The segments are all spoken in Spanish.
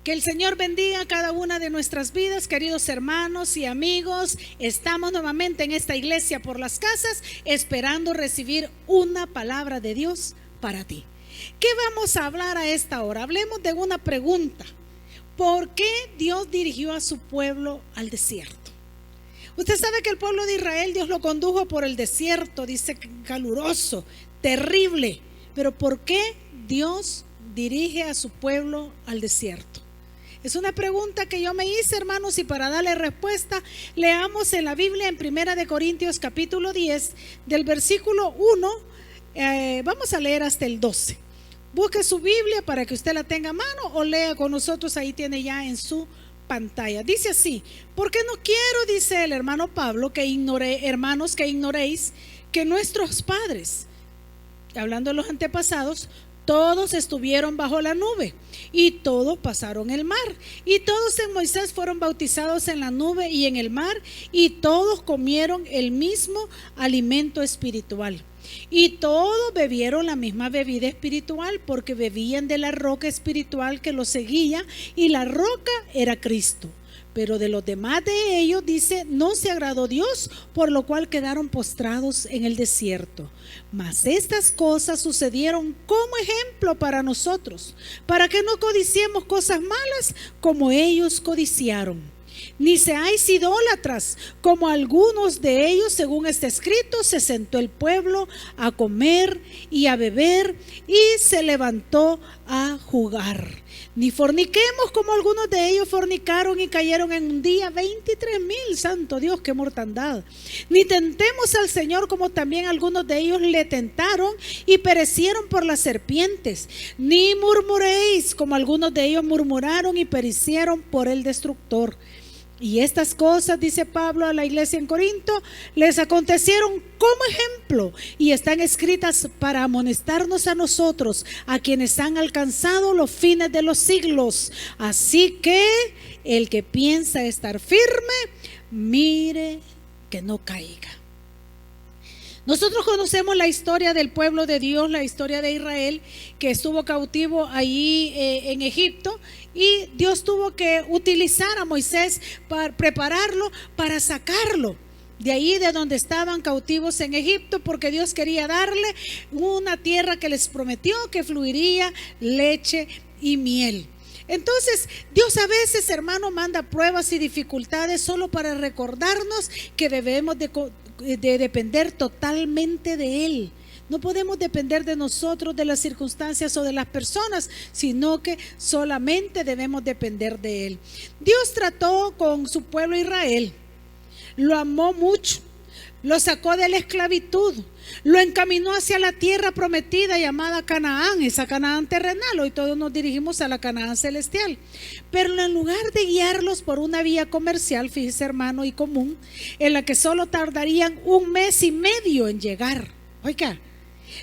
Que el Señor bendiga cada una de nuestras vidas, queridos hermanos y amigos. Estamos nuevamente en esta iglesia por las casas, esperando recibir una palabra de Dios para ti. ¿Qué vamos a hablar a esta hora? Hablemos de una pregunta. ¿Por qué Dios dirigió a su pueblo al desierto? Usted sabe que el pueblo de Israel, Dios lo condujo por el desierto, dice, caluroso, terrible. Pero ¿por qué Dios dirige a su pueblo al desierto? Es una pregunta que yo me hice, hermanos, y para darle respuesta, leamos en la Biblia en 1 Corintios capítulo 10, del versículo 1, vamos a leer hasta el 12. Busque su Biblia para que usted la tenga a mano o lea con nosotros, ahí tiene ya en su pantalla. Dice así: porque no quiero, dice el hermano Pablo, hermanos, que ignoréis que nuestros padres, hablando de los antepasados, todos estuvieron bajo la nube y todos pasaron el mar, y todos en Moisés fueron bautizados en la nube y en el mar, y todos comieron el mismo alimento espiritual, y todos bebieron la misma bebida espiritual, porque bebían de la roca espiritual que los seguía, y la roca era Cristo. Pero de los demás de ellos, dice, no se agradó Dios, por lo cual quedaron postrados en el desierto. Mas estas cosas sucedieron como ejemplo para nosotros, para que no codiciemos cosas malas como ellos codiciaron. Ni seáis idólatras, como algunos de ellos, según está escrito, se sentó el pueblo a comer y a beber, y se levantó a jugar. Ni forniquemos, como algunos de ellos fornicaron y cayeron en un día 23,000, santo Dios, qué mortandad. Ni tentemos al Señor, como también algunos de ellos le tentaron y perecieron por las serpientes. Ni murmuréis, como algunos de ellos murmuraron y perecieron por el destructor. Y estas cosas, dice Pablo a la iglesia en Corinto, les acontecieron como ejemplo y están escritas para amonestarnos a nosotros, a quienes han alcanzado los fines de los siglos. Así que el que piensa estar firme, mire que no caiga. Nosotros conocemos la historia del pueblo de Dios, la historia de Israel, que estuvo cautivo ahí en Egipto, y Dios tuvo que utilizar a Moisés para prepararlo, para sacarlo de ahí, de donde estaban cautivos en Egipto, porque Dios quería darle una tierra que les prometió, que fluiría leche y miel. Entonces Dios a veces, hermano, manda pruebas y dificultades solo para recordarnos que debemos de depender totalmente de Él. No podemos depender de nosotros, de las circunstancias o de las personas, sino que solamente debemos depender de Él. Dios trató con su pueblo Israel, lo amó mucho, lo sacó de la esclavitud, lo encaminó hacia la tierra prometida llamada Canaán, esa Canaán terrenal. Hoy todos nos dirigimos a la Canaán celestial. Pero en lugar de guiarlos por una vía comercial, fíjese, hermano, y común, en la que solo tardarían 1 mes y medio en llegar. Oiga,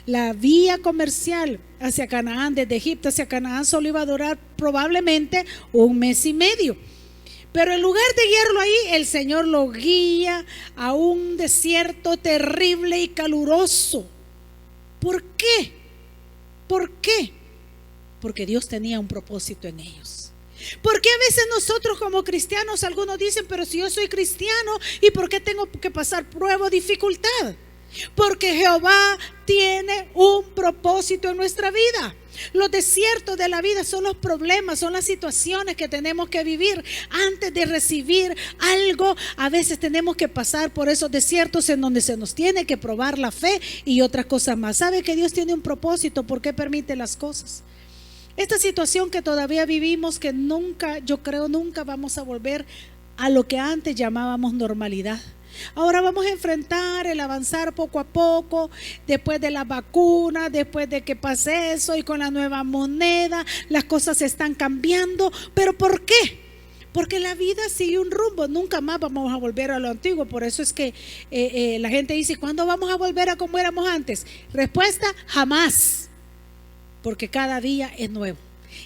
la vía comercial hacia Canaán, desde Egipto hacia Canaán, solo iba a durar probablemente 1 mes y medio. Pero en lugar de guiarlo ahí, el Señor lo guía a un desierto terrible y caluroso. ¿Por qué? ¿Por qué? Porque Dios tenía un propósito en ellos. Porque a veces nosotros como cristianos, algunos dicen, pero si yo soy cristiano, ¿y por qué tengo que pasar prueba o dificultad? Porque Jehová tiene un propósito en nuestra vida. Los desiertos de la vida son los problemas, son las situaciones que tenemos que vivir. Antes de recibir algo, a veces tenemos que pasar por esos desiertos en donde se nos tiene que probar la fe y otras cosas más. ¿Sabe que Dios tiene un propósito? ¿Por qué permite las cosas? Esta situación que todavía vivimos, que nunca, yo creo, nunca vamos a volver a lo que antes llamábamos normalidad. Ahora vamos a enfrentar el avanzar poco a poco, después de la vacuna, después de que pase eso, y con la nueva moneda, las cosas están cambiando. ¿Pero por qué? Porque la vida sigue un rumbo, nunca más vamos a volver a lo antiguo. Por eso es que la gente dice, ¿cuándo vamos a volver a como éramos antes? Respuesta, jamás, porque cada día es nuevo.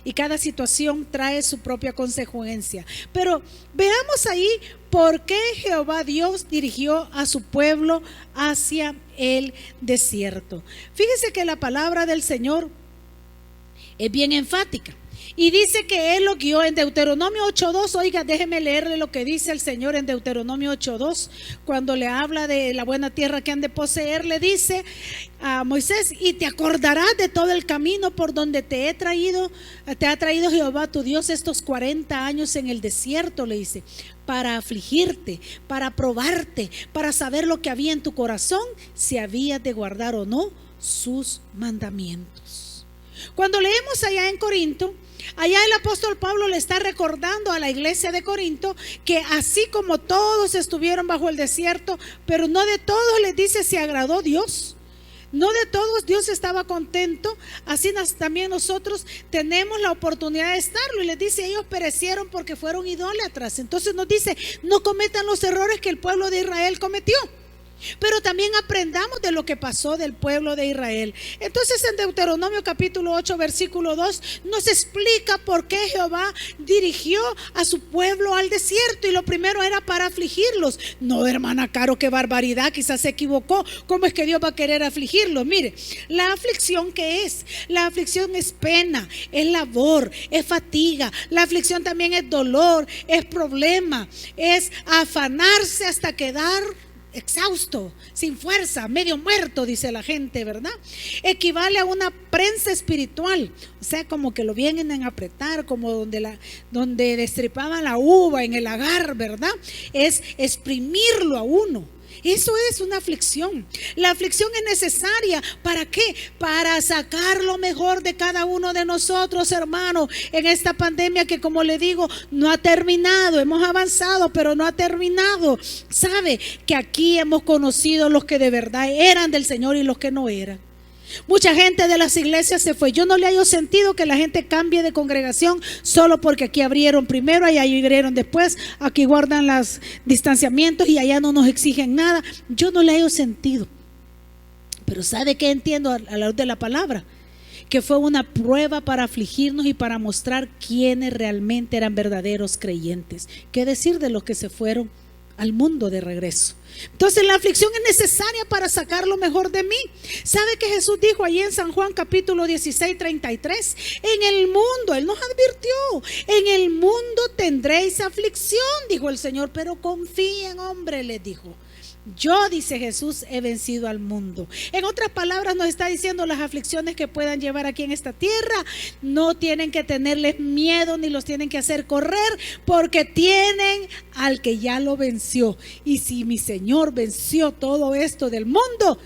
Y cada situación trae su propia consecuencia. Pero veamos ahí por qué Jehová Dios dirigió a su pueblo hacia el desierto. Fíjese que la palabra del Señor es bien enfática. Y dice que Él lo guió en Deuteronomio 8:2. Oiga, déjeme leerle lo que dice el Señor en Deuteronomio 8:2. Cuando le habla de la buena tierra que han de poseer, le dice a Moisés: y te acordarás de todo el camino por donde te ha traído Jehová tu Dios estos 40 años en el desierto, le dice, para afligirte, para probarte, para saber lo que había en tu corazón, si habías de guardar o no sus mandamientos. Cuando leemos allá en Corinto, allá el apóstol Pablo le está recordando a la iglesia de Corinto que así como todos estuvieron bajo el desierto, pero no de todos, les dice, se agradó Dios. No de todos Dios estaba contento. Así también nosotros tenemos la oportunidad de estarlo. Y les dice, ellos perecieron porque fueron idólatras. Entonces nos dice, no cometan los errores que el pueblo de Israel cometió. Pero también aprendamos de lo que pasó del pueblo de Israel. Entonces en Deuteronomio capítulo 8 versículo 2 nos explica por qué Jehová dirigió a su pueblo al desierto. Y lo primero era para afligirlos. No, hermana Caro, qué barbaridad, quizás se equivocó. ¿Cómo es que Dios va a querer afligirlos? Mire, la aflicción, ¿qué es? La aflicción es pena, es labor, es fatiga. La aflicción también es dolor, es problema, es afanarse hasta quedar exhausto, sin fuerza, medio muerto, dice la gente, ¿verdad? Equivale a una prensa espiritual, o sea, como que lo vienen a apretar, como donde destripaban la uva en el agar, ¿verdad? Es exprimirlo a uno. Eso es una aflicción. La aflicción es necesaria. ¿Para qué? Para sacar lo mejor de cada uno de nosotros, hermano, en esta pandemia que, como le digo, no ha terminado. Hemos avanzado, pero no ha terminado. Sabe que aquí hemos conocido los que de verdad eran del Señor y los que no eran. Mucha gente de las iglesias se fue. Yo no le hallo sentido que la gente cambie de congregación solo porque aquí abrieron primero, allá abrieron después, aquí guardan los distanciamientos y allá no nos exigen nada. Yo no le hallo sentido. Pero ¿sabe qué entiendo a la luz de la palabra? Que fue una prueba para afligirnos y para mostrar quiénes realmente eran verdaderos creyentes. ¿Qué decir de los que se fueron al mundo de regreso? Entonces la aflicción es necesaria para sacar lo mejor de mí. ¿Sabe que Jesús dijo allí en San Juan capítulo 16:33? En el mundo, Él nos advirtió, en el mundo tendréis aflicción, dijo el Señor, pero confíen, hombre, les dijo. Yo, dice Jesús, he vencido al mundo. En otras palabras nos está diciendo, las aflicciones que puedan llevar aquí en esta tierra no tienen que tenerles miedo ni los tienen que hacer correr, porque tienen al que ya lo venció. Y si mi Señor venció todo esto del mundo,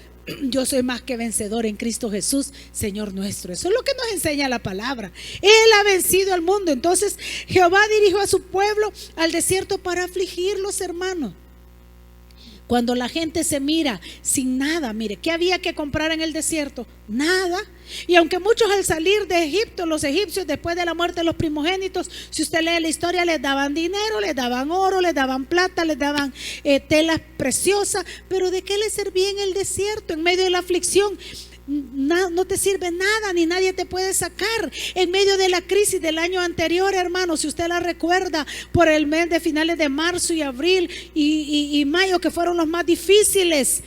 yo soy más que vencedor en Cristo Jesús, Señor nuestro. Eso es lo que nos enseña la palabra. Él ha vencido al mundo. Entonces Jehová dirigió a su pueblo al desierto para afligirlos, hermanos. Cuando la gente se mira sin nada, mire, ¿qué había que comprar en el desierto? Nada. Y aunque muchos al salir de Egipto, los egipcios, después de la muerte de los primogénitos, si usted lee la historia, les daban dinero, les daban oro, les daban plata, les daban telas preciosas. Pero ¿de qué les servía en el desierto, en medio de la aflicción? No te sirve nada, ni nadie te puede sacar. En medio de la crisis del año anterior, hermano, si usted la recuerda, por el mes de finales de marzo y abril y mayo, que fueron los más difíciles,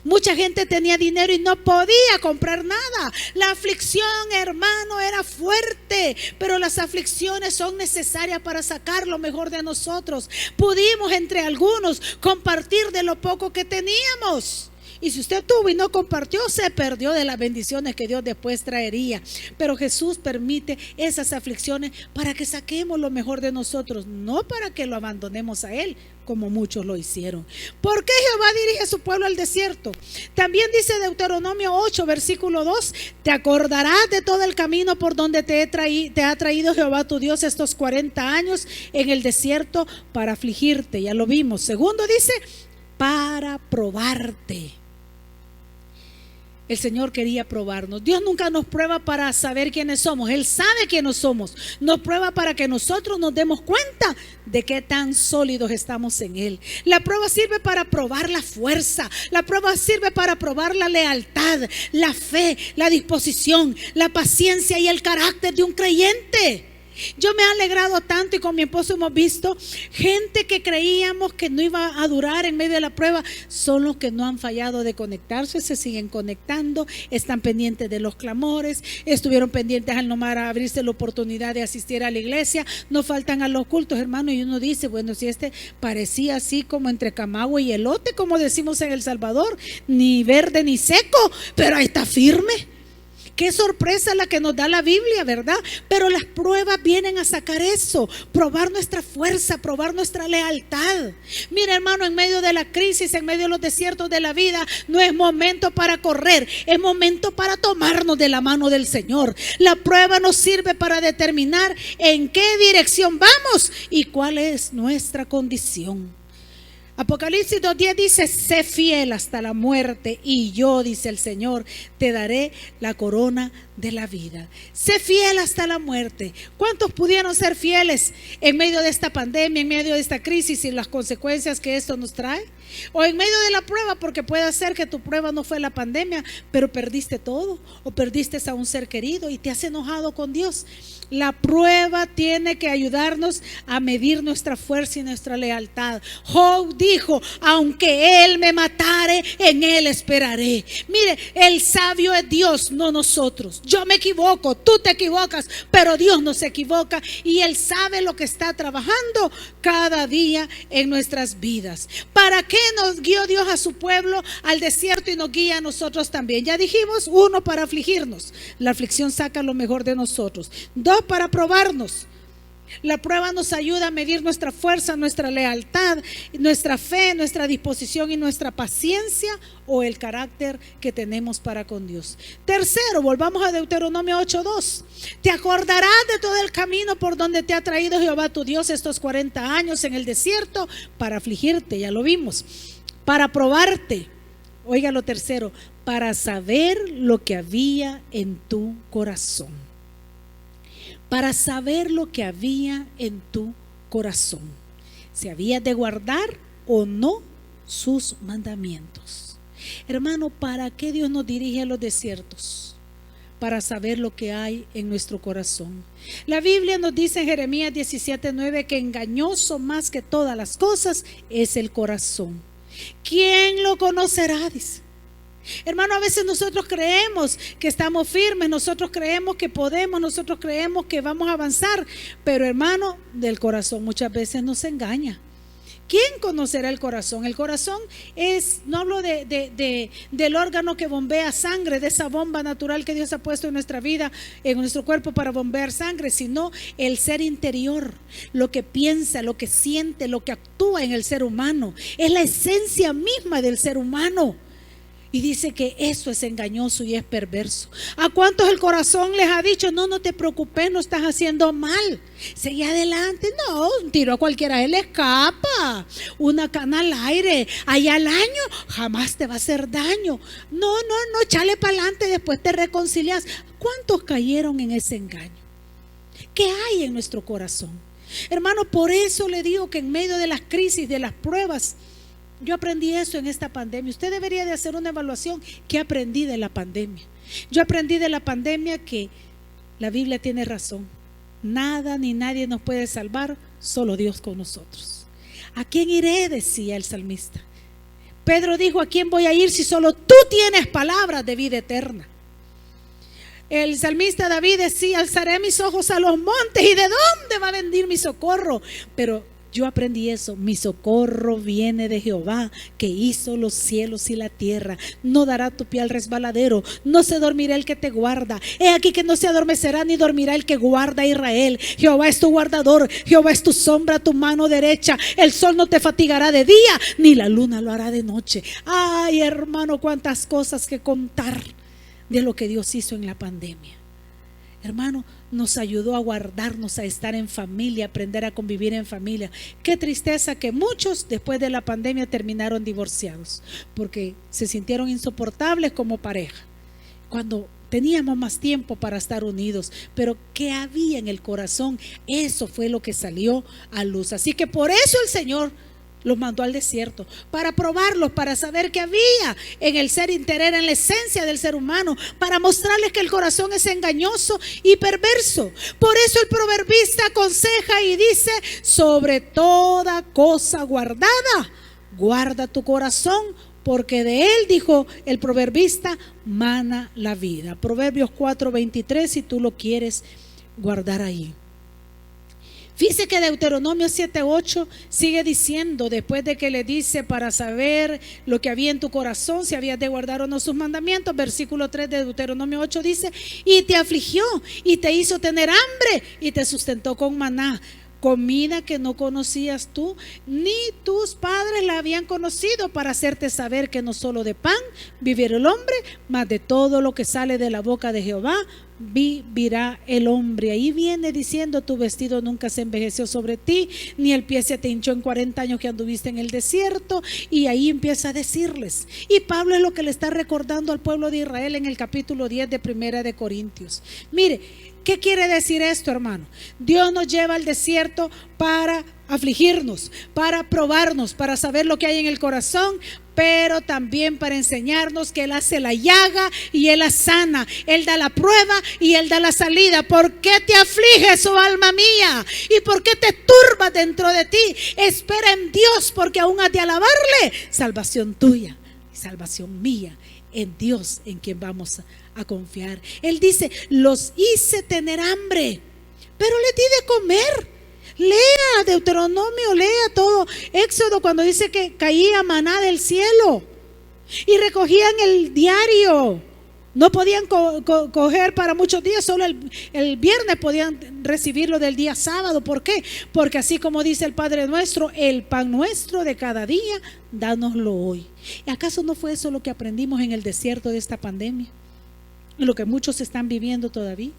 mucha gente tenía dinero y no podía comprar nada. La aflicción, hermano, era fuerte, pero las aflicciones son necesarias para sacar lo mejor de nosotros. Pudimos entre algunos compartir de lo poco que teníamos. Y si usted tuvo y no compartió, se perdió de las bendiciones que Dios después traería. Pero Jesús permite esas aflicciones para que saquemos lo mejor de nosotros, no para que lo abandonemos a Él, como muchos lo hicieron. ¿Por qué Jehová dirige a su pueblo al desierto? También dice Deuteronomio 8, versículo 2, te acordarás de todo el camino por donde te ha traído Jehová tu Dios estos 40 años en el desierto para afligirte. Ya lo vimos. Segundo dice, para probarte. El Señor quería probarnos. Dios nunca nos prueba para saber quiénes somos. Él sabe quiénes somos. Nos prueba para que nosotros nos demos cuenta de qué tan sólidos estamos en Él. La prueba sirve para probar la fuerza. La prueba sirve para probar la lealtad, la fe, la disposición, la paciencia y el carácter de un creyente. Yo me he alegrado tanto y con mi esposo hemos visto gente que creíamos que no iba a durar en medio de la prueba. Son los que no han fallado de conectarse, se siguen conectando, están pendientes de los clamores, estuvieron pendientes al nomás abrirse la oportunidad de asistir a la iglesia, no faltan a los cultos, hermano. Y uno dice, bueno, si este parecía así como entre camagüey y elote, como decimos en El Salvador, ni verde ni seco, pero ahí está firme. Qué sorpresa la que nos da la Biblia, ¿verdad? Pero las pruebas vienen a sacar eso, probar nuestra fuerza, probar nuestra lealtad. Mira, hermano, en medio de la crisis, en medio de los desiertos de la vida, no es momento para correr, es momento para tomarnos de la mano del Señor. La prueba nos sirve para determinar en qué dirección vamos y cuál es nuestra condición. Apocalipsis 2:10 dice: sé fiel hasta la muerte y yo, dice el Señor, te daré la corona de la vida. Sé fiel hasta la muerte. ¿Cuántos pudieron ser fieles en medio de esta pandemia, en medio de esta crisis y las consecuencias que esto nos trae? O en medio de la prueba, porque puede ser que tu prueba no fue la pandemia, pero perdiste todo, o perdiste a un ser querido y te has enojado con Dios. La prueba tiene que ayudarnos a medir nuestra fuerza y nuestra lealtad. Job dijo: aunque él me matare, en él esperaré. Mire, el sabio es Dios, no nosotros. Yo me equivoco, tú te equivocas, pero Dios no se equivoca y Él sabe lo que está trabajando cada día en nuestras vidas. ¿Para qué nos guió Dios a su pueblo al desierto y nos guía a nosotros también? Ya dijimos, 1, para afligirnos. La aflicción saca lo mejor de nosotros. 2, para probarnos. La prueba nos ayuda a medir nuestra fuerza, nuestra lealtad, nuestra fe, nuestra disposición y nuestra paciencia, o el carácter que tenemos para con Dios. 3, volvamos a Deuteronomio 8:2. Te acordarás de todo el camino por donde te ha traído Jehová tu Dios estos 40 años en el desierto para afligirte, ya lo vimos, para probarte. Oiga lo 3, para saber lo que había en tu corazón. Para saber lo que había en tu corazón, si habías de guardar o no sus mandamientos. Hermano, ¿para qué Dios nos dirige a los desiertos? Para saber lo que hay en nuestro corazón. La Biblia nos dice en Jeremías 17:9 que engañoso más que todas las cosas es el corazón. ¿Quién lo conocerá? Dice. Hermano, a veces nosotros creemos que estamos firmes, nosotros creemos que podemos, nosotros creemos que vamos a avanzar, pero hermano, del corazón muchas veces nos engaña. ¿Quién conocerá el corazón? El corazón es, no hablo del órgano que bombea sangre, de esa bomba natural que Dios ha puesto en nuestra vida, en nuestro cuerpo para bombear sangre, sino el ser interior, lo que piensa, lo que siente, lo que actúa en el ser humano. Es la esencia misma del ser humano. Y dice que eso es engañoso y es perverso. ¿A cuántos el corazón les ha dicho: no te preocupes, no estás haciendo mal, sigue adelante? No, un tiro a cualquiera se le escapa, una cana al aire, allá al año, jamás te va a hacer daño. No, échale para adelante, después te reconcilias. ¿Cuántos cayeron en ese engaño? ¿Qué hay en nuestro corazón? Hermano, por eso le digo que en medio de las crisis, de las pruebas, yo aprendí eso en esta pandemia. Usted debería de hacer una evaluación. ¿Qué aprendí de la pandemia? Yo aprendí de la pandemia que la Biblia tiene razón. Nada ni nadie nos puede salvar, solo Dios con nosotros. ¿A quién iré?, decía el salmista. Pedro dijo: ¿a quién voy a ir si solo tú tienes palabras de vida eterna? El salmista David decía: alzaré mis ojos a los montes, ¿y de dónde va a venir mi socorro? Pero yo aprendí eso: mi socorro viene de Jehová, que hizo los cielos y la tierra. No dará tu pie al resbaladero, no se dormirá el que te guarda. He aquí que no se adormecerá ni dormirá el que guarda a Israel. Jehová es tu guardador, Jehová es tu sombra, tu mano derecha. El sol no te fatigará de día, ni la luna lo hará de noche. Ay, hermano, cuántas cosas que contar de lo que Dios hizo en la pandemia. Hermano, nos ayudó a guardarnos, a estar en familia, aprender a convivir en familia. Qué tristeza que muchos después de la pandemia terminaron divorciados, porque se sintieron insoportables como pareja, cuando teníamos más tiempo para estar unidos. Pero ¿qué había en el corazón? Eso fue lo que salió a luz. Así que por eso el Señor los mandó al desierto para probarlos, para saber qué había en el ser interior, en la esencia del ser humano, para mostrarles que el corazón es engañoso y perverso. Por eso el proverbista aconseja y dice: sobre toda cosa guardada, guarda tu corazón, porque de él, dijo el proverbista, mana la vida. Proverbios 4:23, si tú lo quieres guardar ahí. Fíjese que Deuteronomio 7:8 sigue diciendo, después de que le dice para saber lo que había en tu corazón, si habías de guardar o no sus mandamientos. Versículo 3 de Deuteronomio 8 dice: y te afligió y te hizo tener hambre y te sustentó con maná, comida que no conocías tú, ni tus padres la habían conocido, para hacerte saber que no solo de pan vivirá el hombre, mas de todo lo que sale de la boca de Jehová vivirá el hombre. Ahí viene diciendo: tu vestido nunca se envejeció sobre ti, ni el pie se te hinchó en 40 años que anduviste en el desierto. Y ahí empieza a decirles, y Pablo es lo que le está recordando al pueblo de Israel en el capítulo 10 de Primera de Corintios. Mire, ¿qué quiere decir esto, hermano? Dios nos lleva al desierto para afligirnos, para probarnos, para saber lo que hay en el corazón, pero también para enseñarnos que Él hace la llaga y Él la sana. Él da la prueba y Él da la salida. ¿Por qué te afliges, oh alma mía? ¿Y por qué te turbas dentro de ti? Espera en Dios, porque aún has de alabarle. Salvación tuya y salvación mía, en Dios en quien vamos a confiar. Él dice: los hice tener hambre, pero les di de comer. Lea Deuteronomio, lea todo Éxodo, cuando dice que caía maná del cielo y recogían el diario. No podían coger para muchos días, solo el viernes podían recibirlo del día sábado. ¿Por qué? Porque así como dice el Padre nuestro: el pan nuestro de cada día, dánoslo hoy. ¿Y acaso no fue eso lo que aprendimos en el desierto de esta pandemia? Lo que muchos están viviendo todavía.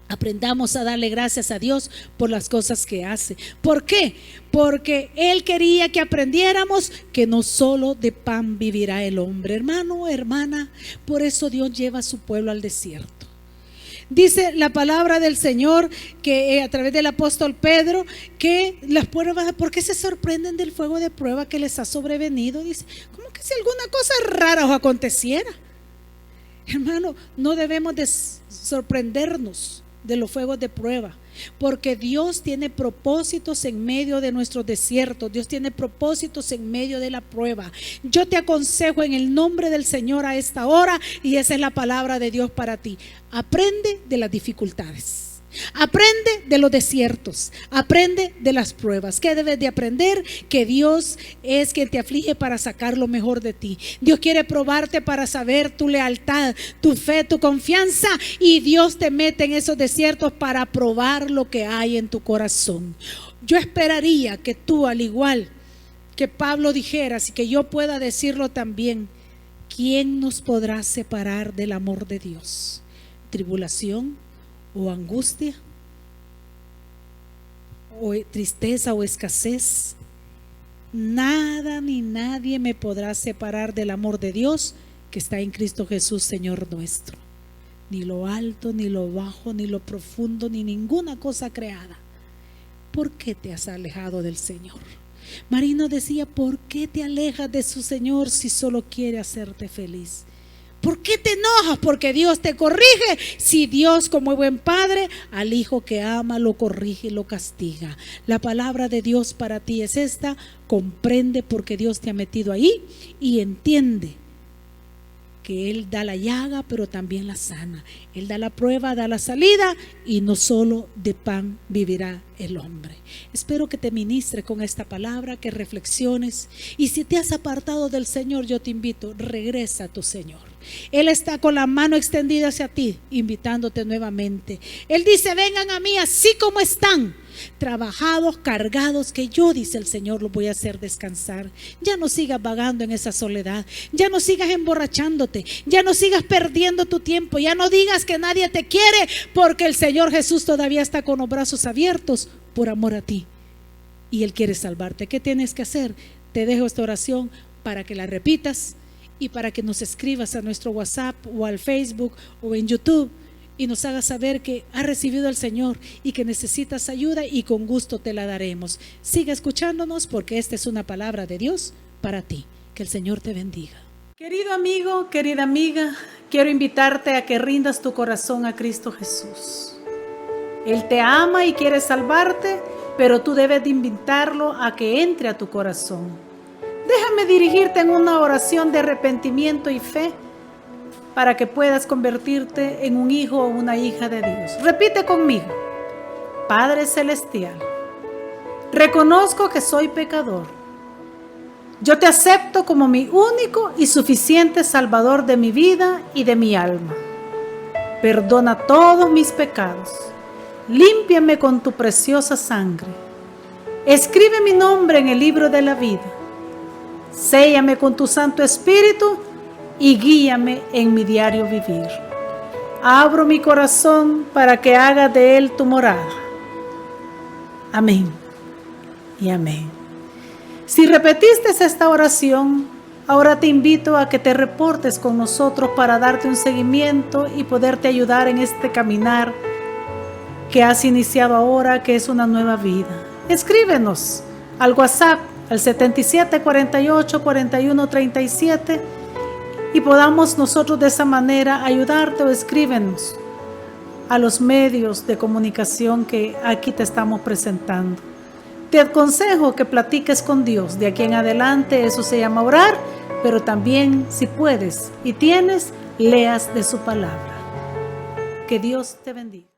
Aprendamos a darle gracias a Dios por las cosas que hace. ¿Por qué? Porque Él quería que aprendiéramos que no solo de pan vivirá el hombre. Hermano, hermana, por eso Dios lleva a su pueblo al desierto. Dice la palabra del Señor que a través del apóstol Pedro, que las pruebas, ¿por qué se sorprenden del fuego de prueba que les ha sobrevenido? Dice, ¿cómo que si alguna cosa rara os aconteciera? Hermano, no debemos de sorprendernos de los fuegos de prueba, porque Dios tiene propósitos en medio de nuestros desiertos. Dios tiene propósitos en medio de la prueba. Yo te aconsejo en el nombre del Señor a esta hora, y esa es la palabra de Dios para ti: aprende de las dificultades. Aprende de los desiertos, aprende de las pruebas. ¿Qué debes de aprender? Que Dios es quien te aflige para sacar lo mejor de ti. Dios quiere probarte para saber tu lealtad, tu fe, tu confianza, y Dios te mete en esos desiertos para probar lo que hay en tu corazón. Yo esperaría que tú, al igual que Pablo, dijeras, y que yo pueda decirlo también: ¿quién nos podrá separar del amor de Dios? ¿Tribulación o angustia, o tristeza o escasez? Nada ni nadie me podrá separar del amor de Dios que está en Cristo Jesús, Señor nuestro. Ni lo alto, ni lo bajo, ni lo profundo, ni ninguna cosa creada. ¿Por qué te has alejado del Señor? Marino decía: ¿por qué te alejas de su Señor si solo quiere hacerte feliz? ¿Por qué te enojas? Porque Dios te corrige. Si Dios, como buen padre, al hijo que ama lo corrige y lo castiga. La palabra de Dios para ti es esta: comprende por qué Dios te ha metido ahí, y entiende que Él da la llaga, pero también la sana. Él da la prueba, da la salida, y no solo de pan vivirá el hombre. Espero que te ministre con esta palabra, que reflexiones, y si te has apartado del Señor, yo te invito: regresa a tu Señor. Él está con la mano extendida hacia ti, invitándote nuevamente. Él dice: vengan a mí así como están, trabajados, cargados, que yo, dice el Señor, los voy a hacer descansar. Ya no sigas vagando en esa soledad, ya no sigas emborrachándote, ya no sigas perdiendo tu tiempo, ya no digas que nadie te quiere, porque el Señor Jesús todavía está con los brazos abiertos por amor a ti, y Él quiere salvarte. ¿Qué tienes que hacer? Te dejo esta oración para que la repitas, y para que nos escribas a nuestro WhatsApp o al Facebook o en YouTube, y nos hagas saber que has recibido al Señor y que necesitas ayuda, y con gusto te la daremos. Sigue escuchándonos, porque esta es una palabra de Dios para ti. Que el Señor te bendiga. Querido amigo, querida amiga, quiero invitarte a que rindas tu corazón a Cristo Jesús. Él te ama y quiere salvarte, pero tú debes de invitarlo a que entre a tu corazón. Déjame dirigirte en una oración de arrepentimiento y fe para que puedas convertirte en un hijo o una hija de Dios. Repite conmigo. Padre Celestial, reconozco que soy pecador. Yo te acepto como mi único y suficiente Salvador de mi vida y de mi alma. Perdona todos mis pecados. Límpiame con tu preciosa sangre. Escribe mi nombre en el libro de la vida. Séllame con tu Santo Espíritu y guíame en mi diario vivir. Abro mi corazón para que hagas de él tu morada. Amén y amén. Si repetiste esta oración, ahora te invito a que te reportes con nosotros para darte un seguimiento y poderte ayudar en este caminar que has iniciado ahora, que es una nueva vida. Escríbenos al WhatsApp al 77484137 y podamos nosotros de esa manera ayudarte, o escríbenos a los medios de comunicación que aquí te estamos presentando. Te aconsejo que platiques con Dios. De aquí en adelante eso se llama orar, pero también, si puedes y tienes, leas de su palabra. Que Dios te bendiga.